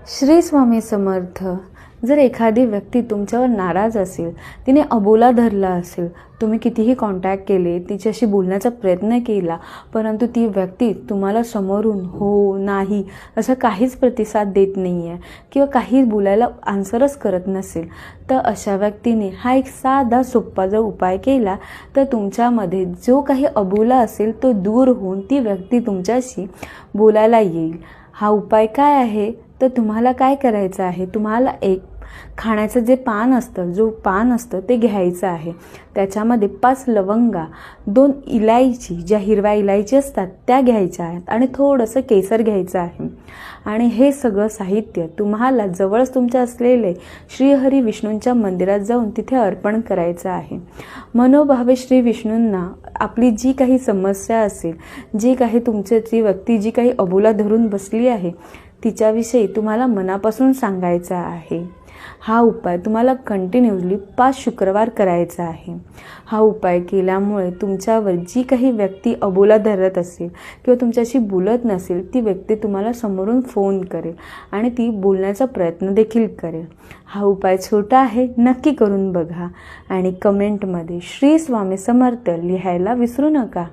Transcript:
श्री स्वामी समर्थ. जर एखादी व्यक्ती तुमच्यावर नाराज असेल, तिने अबोला धरला असेल, तुम्ही कितीही कॉन्टॅक्ट केले, तिच्याशी बोलण्याचा प्रयत्न केला, परंतु ती व्यक्ती तुम्हाला समोरून हो नाही असं काहीच प्रतिसाद देत नाही आहे किंवा काही बोलायला आन्सरच करत नसेल, तर अशा व्यक्तीने हा एक साधा सोपा जर उपाय केला तर तुमच्यामध्ये जो काही अबोला असेल तो दूर होऊन ती व्यक्ती तुमच्याशी बोलायला येईल. हा उपाय काय आहे? तर तुम्हाला काय करायचं आहे, तुम्हाला एक खाण्याचं जे पान असतं ते घ्यायचं आहे. त्याच्यामध्ये 5 लवंगा, 2 इलायची, ज्या हिरव्या इलायची असतात त्या घ्यायच्या आहेत आणि थोडंसं केसर घ्यायचं आहे. आणि हे सगळं साहित्य तुम्हाला जवळच तुमच्या असलेले श्रीहरी विष्णूंच्या मंदिरात जाऊन तिथे अर्पण करायचं आहे. मनोभावे श्री विष्णूंना आपली जी काही समस्या असेल, जी काही ती व्यक्ती जी काही अबोला धरून बसली आहे तिच्याविषयी तुम्हाला मनापासून सांगायचं आहे. हा उपाय तुम्हाला कंटिन्यूअसली 5 शुक्रवार करायचा आहे. हा उपाय केल्यामुळे तुमच्यावर जी काही व्यक्ती अबोला धरत असेल किंवा तुमच्याशी बोलत नसेल, ती व्यक्ती तुम्हाला समोरून फोन करेल आणि ती बोलण्याचा प्रयत्न देखील करेल. हा उपाय छोटा आहे, नक्की करून बघा आणि कमेंटमध्ये श्री स्वामी समर्थ लिहायला विसरू नका.